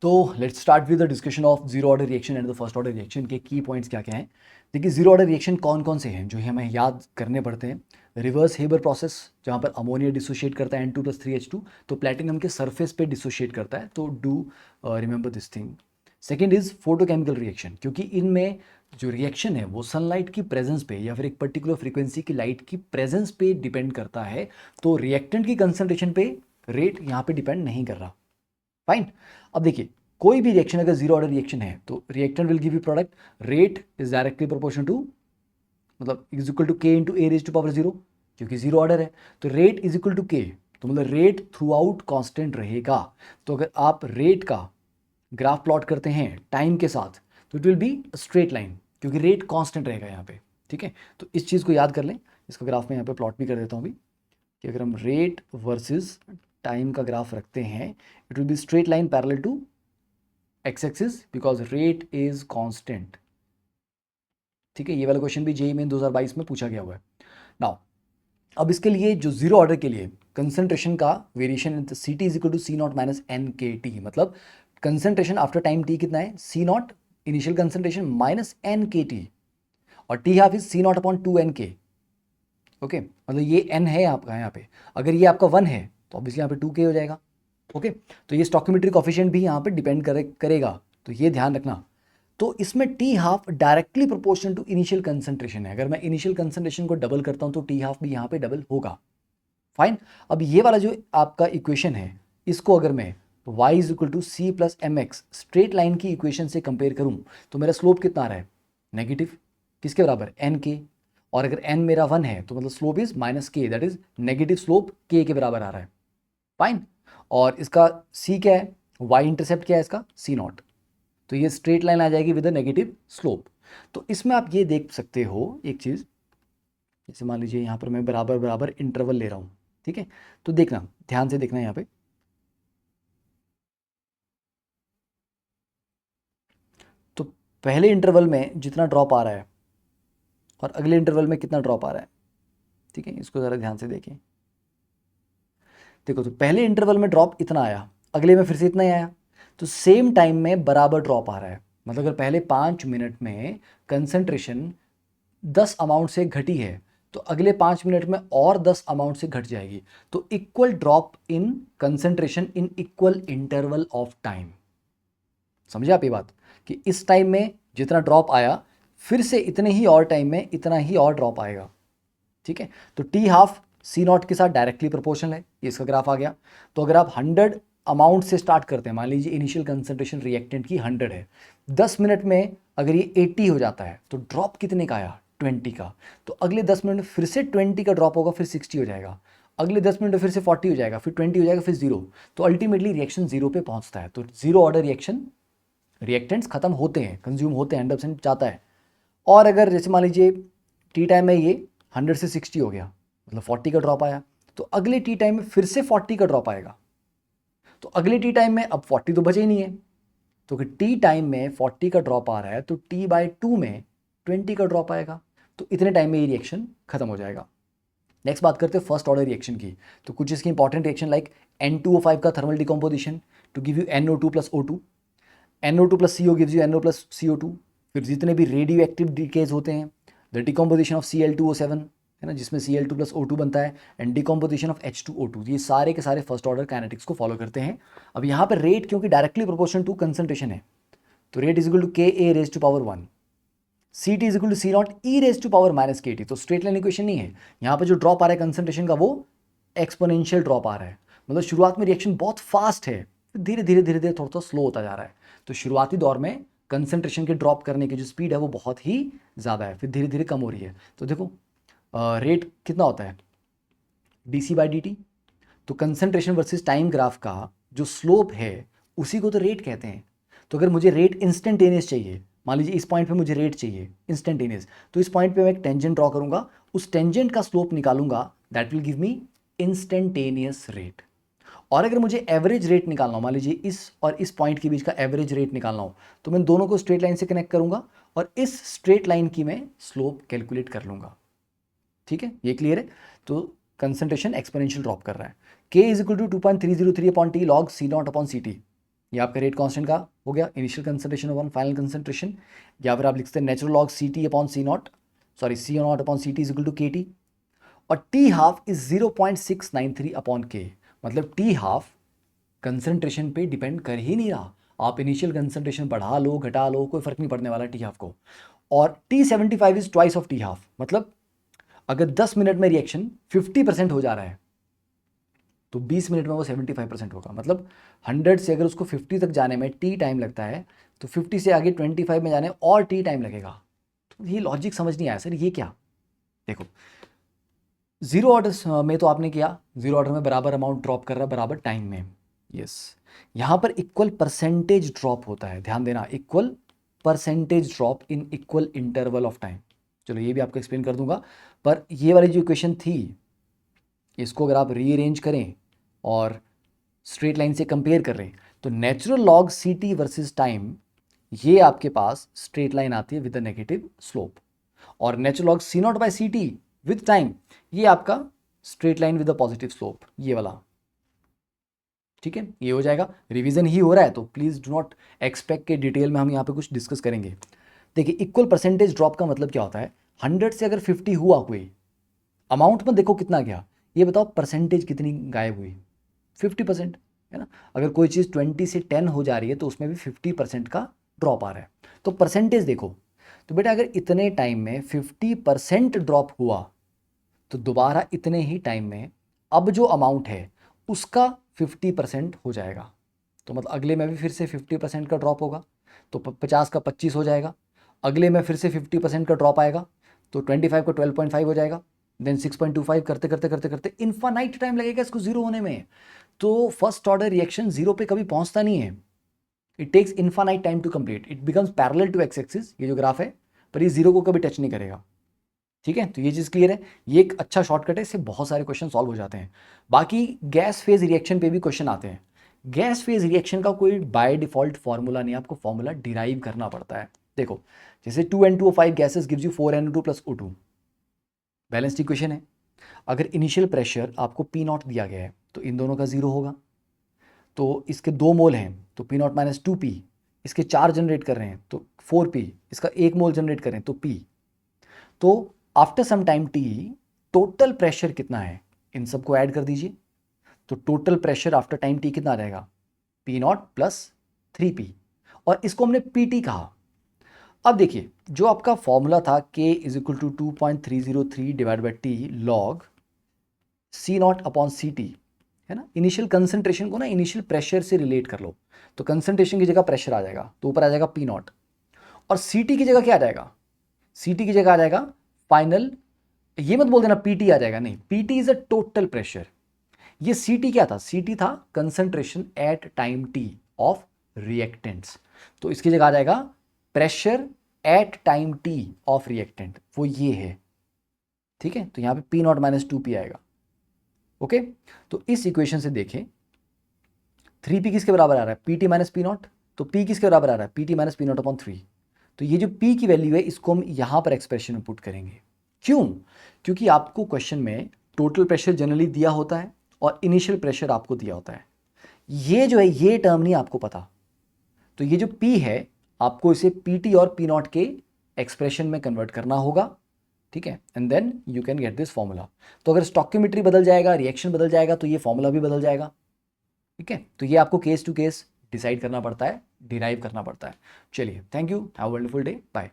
तो let's start with the discussion of zero order reaction and the first order reaction के की points क्या क्या हैं। देखिए जीरो ऑर्डर रिएक्शन कौन कौन से हैं जो हमें याद करने पड़ते हैं। रिवर्स हेबर प्रोसेस जहाँ पर अमोनिया डिसोशिएट करता है N2+3H2, तो प्लेटिनम के सरफेस पे डिसोशिएट करता है, तो do remember this thing. Second is photochemical reaction, क्योंकि इनमें जो रिएक्शन है वो सनलाइट की प्रेजेंस पे या फिर एक पर्टिकुलर फ्रीक्वेंसी की लाइट की प्रेजेंस पे डिपेंड करता है, तो रिएक्टेंट की कंसंट्रेशन पे रेट यहाँ पे डिपेंड नहीं कर रहा। फाइन। अब देखिए कोई भी रिएक्शन अगर जीरो ऑर्डर रिएक्शन है तो reactant will give you product, rate is directly proportional to, मतलब is equal to k into a raise to power zero, क्योंकि जीरो ऑर्डर है तो रेट इज इक्वल टू के, तो मतलब रेट थ्रू आउट कॉन्स्टेंट रहेगा। तो अगर आप रेट का ग्राफ प्लॉट करते हैं टाइम के साथ तो it will be straight line, क्योंकि रेट कांस्टेंट रहेगा यहाँ पे। ठीक है, तो इस चीज़ को याद कर लें। इसका ग्राफ में यहाँ पे प्लॉट भी कर देता हूँ अभी, कि अगर हम रेट वर्सेस टाइम का ग्राफ रखते हैं it will be straight line parallel to x axis because rate is constant. ठीक है, ये वाला क्वेश्चन भी जेईई मेन 2022 में पूछा गया हुआ है। नाउ अब इसके लिए जो जीरो ऑर्डर के लिए कंसंट्रेशन का variation C T is equal to C not minus N K T, मतलब कंसंट्रेशन आफ्टर टाइम टी कितना है, C not initial concentration minus N K T, और T half is C not upon two N K. Okay, मतलब ये N है आपका यहाँ पे, अगर ये आपका वन है तो ऑब्वियसली यहाँ पे टू के हो जाएगा। ओके, तो ये स्टोकियोमेट्रिक कोफिशिएंट भी यहाँ पे डिपेंड करेगा, तो ये ध्यान रखना। तो इसमें t half directly proportional to initial concentration है, अगर मैं इनिशियल कंसंट्रेशन को डबल करता हूँ तो टी हाफ भी यहाँ पे डबल होगा। फाइन। अब ये वाला जो आपका इक्वेशन है इसको अगर मैं y is equal to c plus m x straight line की इक्वेशन से कंपेयर करूँ तो मेरा स्लोप कितना आ रहा है, नेगेटिव, किसके बराबर, एन के, और अगर एन मेरा वन है तो मतलब स्लोप इज माइनस के, दैट इज नेगेटिव स्लोप के बराबर आ रहा है। फाइन। और इसका सी क्या है, वाई इंटरसेप्ट क्या है इसका, सी नॉट, तो ये स्ट्रेट लाइन आ जाएगी विद अ नेगेटिव स्लोप। तो इसमें आप ये देख सकते हो एक चीज़, जैसे मान लीजिए यहाँ पर मैं बराबर बराबर इंटरवल ले रहा हूँ। ठीक है, तो देखना, ध्यान से देखना यहाँ पे, तो पहले इंटरवल में जितना ड्रॉप आ रहा है और अगले इंटरवल में कितना ड्रॉप आ रहा है। ठीक है, इसको ज़रा ध्यान से देखें। देखो, तो पहले इंटरवल में ड्रॉप इतना आया, अगले में फिर से इतना ही आया, तो सेम टाइम में बराबर ड्रॉप आ रहा है। मतलब अगर पहले 5 मिनट में कंसंट्रेशन 10 अमाउंट से घटी है तो अगले 5 मिनट में और 10 अमाउंट से घट जाएगी, तो equal drop in concentration in equal interval of time. समझे आप ये बात, कि इस टाइम में जितना ड्रॉप आया फिर से इतने ही और टाइम में इतना ही और ड्रॉप आएगा। ठीक है, तो टी हाफ सी नॉट के साथ डायरेक्टली प्रोपोर्शनल है, ये इसका ग्राफ आ गया। तो अगर आप 100 अमाउंट से स्टार्ट करते हैं, मान लीजिए इनिशियल कंसंट्रेशन रिएक्टेंट की 100 है, 10 मिनट में अगर ये 80 हो जाता है तो ड्रॉप कितने का आया, 20 का, तो अगले 10 मिनट में फिर से 20 का ड्रॉप होगा, फिर 60 हो जाएगा, अगले 10 मिनट में फिर से 40 हो जाएगा, फिर 20 हो जाएगा, फिर 0, तो अल्टीमेटली रिएक्शन 0 पे पहुंचता है। तो जीरो ऑर्डर रिएक्शन रिएक्टेंट्स खत्म होते हैं, कंज्यूम होते हैं, 100% जाता है। और अगर जैसे मान लीजिए टी टाइम में ये 100 से 60 हो गया, मतलब 40 का ड्रॉप आया, तो अगले टी टाइम में फिर से 40 का ड्रॉप आएगा, तो अगले टी टाइम में अब 40 तो बचे ही नहीं है, तो कि टी टाइम में 40 का ड्रॉप आ रहा है तो टी बाई 2 में 20 का ड्रॉप आएगा, तो इतने टाइम में ये रिएक्शन खत्म हो जाएगा। नेक्स्ट बात करते हैं फर्स्ट ऑर्डर रिएक्शन की। तो कुछ इसकी इंपॉर्टेंट रिएक्शन लाइक N2O5 का thermal decomposition to give you NO2 plus O2, NO2 plus CO gives you NO plus CO2। फिर जितने भी रेडियो एक्टिव डीकेज होते हैं, द डिकम्पोजिशन ऑफ Cl2O7 है ना, जिसमें Cl2 प्लस O2 बनता है, एंड डिकम्पोजिशन ऑफ H2O2, ये सारे के सारे फर्स्ट ऑर्डर काइनेटिक्स को फॉलो करते हैं। अब यहाँ पर रेट क्योंकि डायरेक्टली प्रोपोर्शनल टू कंसंट्रेशन है, तो rate is equal to K A raise to power 1, C T is equal to C not E raise to power minus K T. तो स्ट्रेट लाइन इक्वेशन नहीं है, यहाँ पर जो drop आ रहा है कंसंट्रेशन का वो एक्सपोनेंशियल ड्रॉप आ रहा है, मतलब शुरुआत में रिएक्शन बहुत फास्ट है, धीरे धीरे धीरे धीरे थोड़ा थोड़ा स्लो होता जा रहा है। तो शुरुआती दौर में कंसंट्रेशन के ड्रॉप करने की जो स्पीड है वो बहुत ही ज़्यादा है, फिर धीरे धीरे कम हो रही है। तो देखो रेट कितना होता है, D C by D T, तो कंसंट्रेशन वर्सेस टाइम ग्राफ का जो स्लोप है उसी को तो रेट कहते हैं। तो अगर मुझे रेट इंस्टेंटेनियस चाहिए, मान लीजिए इस पॉइंट पे मुझे रेट चाहिए इंस्टेंटेनियस, तो इस पॉइंट पे मैं एक टेंजेंट ड्रॉ करूंगा, उस टेंजेंट का स्लोप निकालूंगा, that will give me instantaneous rate. और अगर मुझे एवरेज रेट निकालना हो, मान लीजिए इस और इस पॉइंट के बीच का एवरेज रेट निकालना हो, तो मैं दोनों को स्ट्रेट लाइन से कनेक्ट करूंगा और इस स्ट्रेट लाइन की मैं स्लोप कैलकुलेट कर लूंगा। ठीक है, ये क्लियर है। तो कंसंट्रेशन एक्सपोनेंशियल ड्रॉप कर रहा है, k is equal to 2.303 upon T log C not upon C T. ये आपका रेट कांस्टेंट का हो गया, initial concentration upon final concentration, या फिर आप लिखते हैं natural log C T upon C naught, sorry C not upon C T is equal to K T, और T half is 0.693 upon K, मतलब टी हाफ कंसंट्रेशन पे depend कर ही नहीं रहा, आप इनिशियल कंसंट्रेशन बढ़ा लो घटा लो कोई फर्क नहीं पड़ने वाला टी हाफ को, और T75 is twice of T half, मतलब अगर 10 मिनट में रिएक्शन 50% हो जा रहा है तो 20 मिनट में वो 75% होगा, मतलब 100 से अगर उसको 50 तक जाने में टी टाइम लगता है तो 50 से आगे 25 में जाने और टी टाइम लगेगा। तो ये लॉजिक समझ नहीं आया सर, ये क्या? देखो जीरो ऑर्डर में तो आपने किया, जीरो ऑर्डर में बराबर अमाउंट ड्रॉप कर रहा है बराबर टाइम में, यस। यहाँ पर इक्वल परसेंटेज ड्रॉप होता है, ध्यान देना, equal percentage drop in equal interval of time. चलो ये भी आपको एक्सप्लेन कर दूंगा, पर ये वाली जो इक्वेशन थी इसको अगर आप रीअरेंज करें और स्ट्रेट लाइन से कंपेयर कर रहे हैं तो natural log C T versus time, ये आपके पास स्ट्रेट लाइन आती है विद अ नेगेटिव स्लोप, और natural log C naught by C T with time ये आपका straight line with a positive slope, ये वाला, ठीक है। ये हो जाएगा, रिवीजन ही हो रहा है तो प्लीज डू नॉट एक्सपेक्ट के डिटेल में हम यहाँ पे कुछ डिस्कस करेंगे। देखिए इक्वल परसेंटेज ड्रॉप का मतलब क्या होता है, 100 से अगर 50 हुआ कोई अमाउंट में देखो कितना गया, ये बताओ परसेंटेज कितनी गायब हुई, 50%, है ना। अगर कोई चीज़ 20 से 10 हो जा रही है तो उसमें भी 50% का ड्रॉप आ रहा है, तो परसेंटेज देखो। तो बेटा अगर इतने टाइम में 50% ड्रॉप हुआ तो दोबारा इतने ही टाइम में अब जो अमाउंट है उसका 50% हो जाएगा, तो मतलब अगले में भी फिर से 50% का ड्रॉप होगा तो 50 का 25 हो जाएगा, अगले में फिर से 50% का ड्रॉप आएगा तो 25 का 12.5 हो जाएगा, देन 6.25 करते करते करते करते इन्फानाइट टाइम लगेगा इसको जीरो होने में। तो फर्स्ट ऑर्डर रिएक्शन जीरो पे कभी पहुंचता नहीं है, it takes infinite time to complete, it becomes parallel to x axis, ये जो ग्राफ है, पर ये जीरो को कभी टच नहीं करेगा, ठीक है। तो ये चीज़ क्लियर है, ये एक अच्छा शॉर्टकट है, इससे बहुत सारे क्वेश्चन सॉल्व हो जाते हैं। बाकी गैस फेज रिएक्शन पे भी क्वेश्चन आते हैं, गैस फेज रिएक्शन का कोई बाय डिफॉल्ट फॉर्मूला नहीं, आपको फॉर्मूला डिराइव करना पड़ता है। देखो जैसे 2N2O5 gases gives you 4NO2 plus O2, balanced equation है। अगर इनिशियल प्रेशर आपको P नॉट दिया गया है तो इन दोनों का जीरो होगा, तो इसके 2 मोल हैं तो P नॉट माइनस 2P, इसके 4 जनरेट कर रहे हैं तो 4P, इसका 1 मोल जनरेट कर रहे हैं तो P। तो after some time T total pressure कितना है, इन सबको ऐड कर दीजिए, तो total pressure after time T कितना आ जाएगा, P नॉट प्लस 3P, और इसको हमने PT कहा। अब देखिए जो आपका फॉर्मूला था K is equal to 2.303 divide by T log C naught upon CT, है ना। इनिशियल कंसंट्रेशन को ना इनिशियल प्रेशर से रिलेट कर लो, तो कंसंट्रेशन की जगह प्रेशर आ जाएगा तो ऊपर आ जाएगा P नॉट, और CT की जगह क्या आ जाएगा, CT की जगह आ जाएगा फाइनल, ये मत बोल देना PT आ जाएगा, नहीं, PT is a total pressure. ये CT क्या था, CT था concentration at time T of reactants, तो इसकी जगह आ जाएगा pressure at time T of reactant, वो ये है, ठीक है। तो यहां पे P नॉट माइनस 2P आएगा, ओके। तो इस इक्वेशन से देखें 3P किसके बराबर आ रहा है, PT माइनस P नॉट, तो P किसके बराबर आ रहा है, PT minus P not upon 3। तो ये जो P की वैल्यू है इसको हम यहां पर एक्सप्रेशन में पुट करेंगे, क्यों, क्योंकि आपको क्वेश्चन में टोटल प्रेशर जनरली दिया होता है और इनिशियल प्रेशर आपको दिया होता है, ये जो है ये टर्म नहीं आपको पता, तो ये जो P है आपको इसे PT और P नॉट के एक्सप्रेशन में कन्वर्ट करना होगा, ठीक है, and then you can get this formula. तो अगर स्टॉकियोमेट्री बदल जाएगा, रिएक्शन बदल जाएगा, तो ये फॉर्मूला भी बदल जाएगा, ठीक है। तो ये आपको केस टू केस डिसाइड करना पड़ता है, डिराइव करना पड़ता है। चलिए, thank you, have a wonderful day, bye.